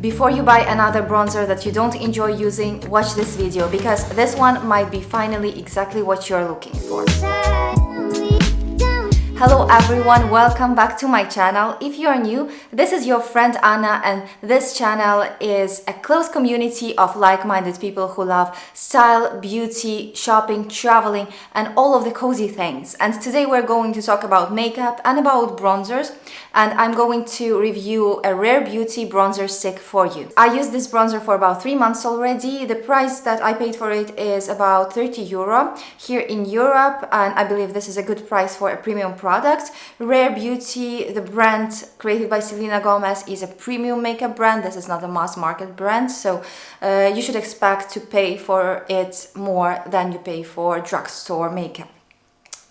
Before you buy another bronzer that you don't enjoy using, watch this video because this one might be finally exactly what you're looking for. Hello everyone, welcome back to my channel. If you are new, this is your friend Anna, and this channel is a close community of like-minded people who love style, beauty, shopping, traveling, and all of the cozy things. And today we're going to talk about makeup and about bronzers, and I'm going to review a Rare Beauty bronzer stick for you. I used this bronzer for about 3 months already. The price that I paid for it is about 30 euro here in Europe, and I believe this is a good price for a premium product. Rare Beauty, the brand created by Selena Gomez, is a premium makeup brand. This is not a mass market brand, so you should expect to pay for it more than you pay for drugstore makeup.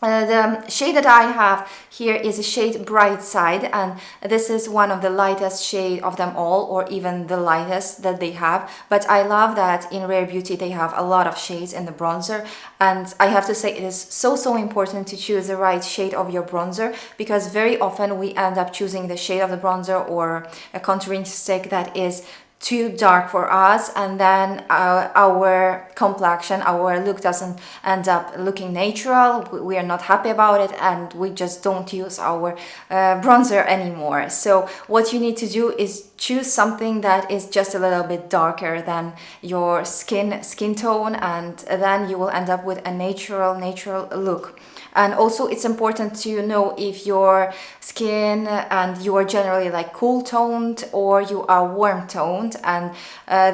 The shade that I have here is a shade Bright Side, and this is one of the lightest shade of them all, or even the lightest that they have. But I love that in Rare Beauty they have a lot of shades in the bronzer, and I have to say it is so important to choose the right shade of your bronzer, because very often we end up choosing the shade of the bronzer or a contouring stick that is too dark for us, and then our complexion, our look doesn't end up looking natural. We are not happy about it, and we just don't use our bronzer anymore. So what you need to do is choose something that is just a little bit darker than your skin tone, and then you will end up with a natural look. And also it's important to know if your skin and you are generally like cool toned or you are warm toned, and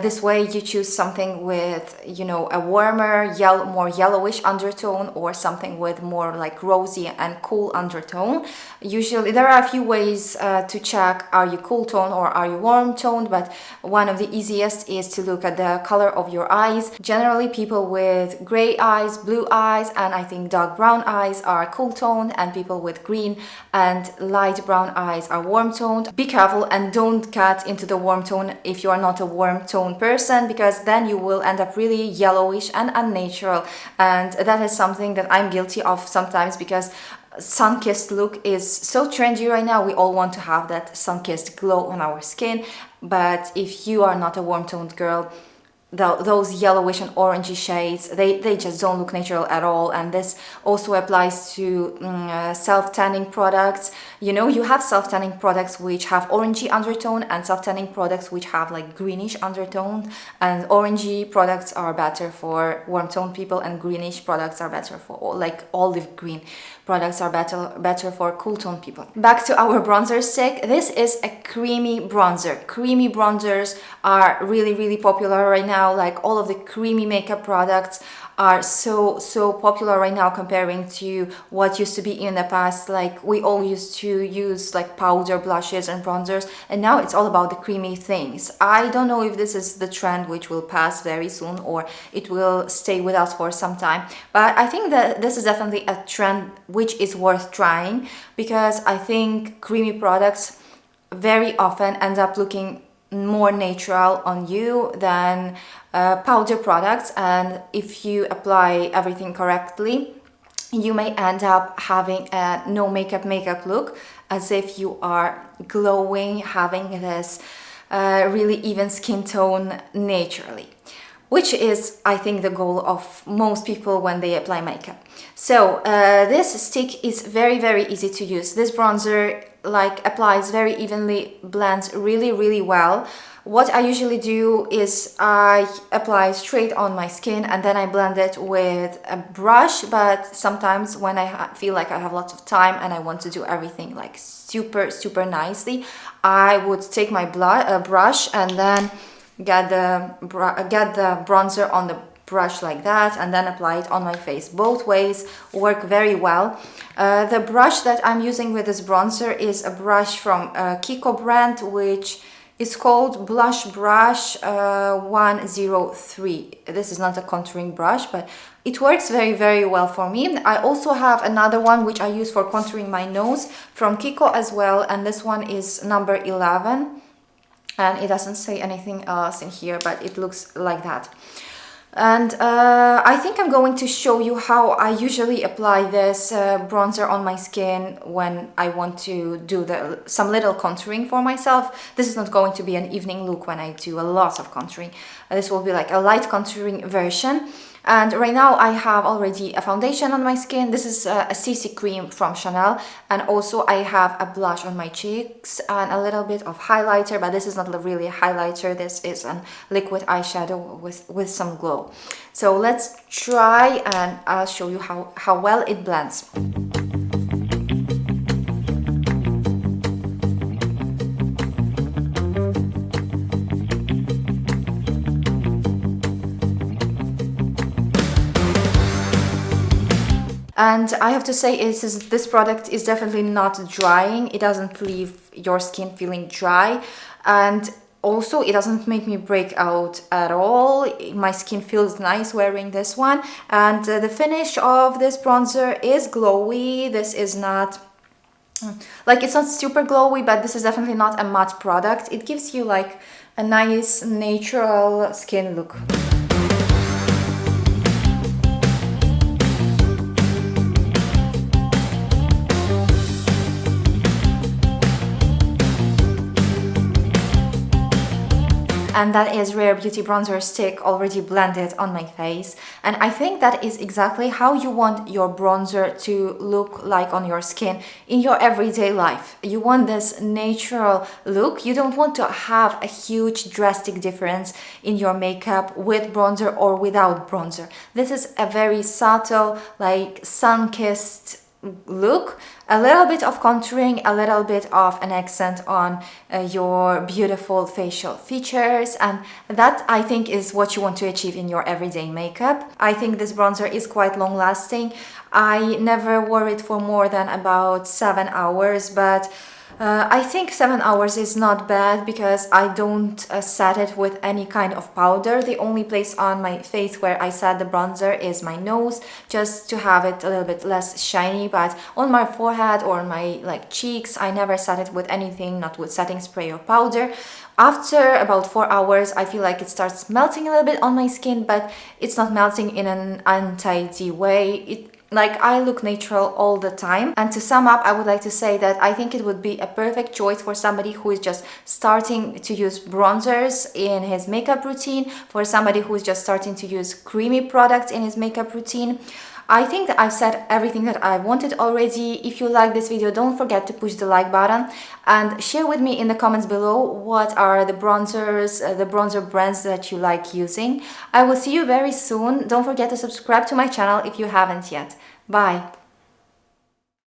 this way you choose something with, you know, a warmer more yellowish undertone, or something with more like rosy and cool undertone. Usually there are a few ways to check, are you cool toned or are you warm toned, but one of the easiest is to look at the color of your eyes. Generally people with gray eyes, blue eyes, and I think dark brown eyes are cool toned, and people with green and light brown eyes are warm toned. Be careful and don't cut into the warm tone if you are not a warm tone person, because then you will end up really yellowish and unnatural, and that is something that I'm guilty of sometimes, because sun-kissed look is so trendy right now. We all want to have that sun-kissed glow on our skin, but if you are not a warm toned girl, those yellowish and orangey shades, they just don't look natural at all. And this also applies to self-tanning products. You know, you have self-tanning products which have orangey undertone, and self-tanning products which have like greenish undertone, and orangey products are better for warm toned people, and greenish products are better for, like olive green products are better for cool toned people. Back to our bronzer stick. This is a creamy bronzer. Creamy bronzers are really popular right now. Like all of the creamy makeup products are so popular right now, comparing to what used to be in the past. Like we all used to use like powder blushes and bronzers, and now it's all about the creamy things. I don't know if this is the trend which will pass very soon, or it will stay with us for some time, but I think that this is definitely a trend which is worth trying, because I think creamy products very often end up looking more natural on you than powder products, and if you apply everything correctly, you may end up having a no makeup look, as if you are glowing, having this really even skin tone naturally, which is, I think, the goal of most people when they apply makeup. So this stick is very easy to use. This bronzer like applies very evenly, blends really well. What I usually do is I apply straight on my skin, and then I blend it with a brush. But sometimes when I feel like I have lots of time and I want to do everything like super nicely, I would take my brush and then get the bronzer on the brush like that, and then apply it on my face. Both ways work very well. The brush that I'm using with this bronzer is a brush from Kiko brand, which is called Blush Brush 103. This is not a contouring brush, but it works very well for me. I also have another one which I use for contouring my nose from Kiko as well, and this one is number 11, and it doesn't say anything else in here, but it looks like that. And I think I'm going to show you how I usually apply this bronzer on my skin when I want to do some little contouring for myself. This is not going to be an evening look when I do a lot of contouring. This will be like a light contouring version. And right now I have already a foundation on my skin. This is a CC cream from Chanel. And also I have a blush on my cheeks and a little bit of highlighter, but this is not really a highlighter. This is a liquid eyeshadow with some glow. So let's try and I'll show you how well it blends. And I have to say, this product is definitely not drying. It doesn't leave your skin feeling dry. And also, it doesn't make me break out at all. My skin feels nice wearing this one. And the finish of this bronzer is glowy. This is not... like, it's not super glowy, but this is definitely not a matte product. It gives you like a nice natural skin look. And that is Rare Beauty Bronzer Stick already blended on my face. And I think that is exactly how you want your bronzer to look like on your skin in your everyday life. You want this natural look. You don't want to have a huge drastic difference in your makeup with bronzer or without bronzer. This is a very subtle, like sun-kissed look, a little bit of contouring, a little bit of an accent on your beautiful facial features, and that I think is what you want to achieve in your everyday makeup. I think this bronzer is quite long lasting. I never wore it for more than about 7 hours, but I think 7 hours is not bad because I don't set it with any kind of powder. The only place on my face where I set the bronzer is my nose, just to have it a little bit less shiny, but on my forehead or my cheeks, I never set it with anything, not with setting spray or powder. After about 4 hours, I feel like it starts melting a little bit on my skin, but it's not melting in an untidy way. I look natural all the time. And to sum up, I would like to say that I think it would be a perfect choice for somebody who is just starting to use bronzers in his makeup routine, for somebody who is just starting to use creamy products in his makeup routine. I think that I've said everything that I wanted already. If you like this video, don't forget to push the like button and share with me in the comments below what are the bronzer brands that you like using. I will see you very soon. Don't forget to subscribe to my channel if you haven't yet. Bye!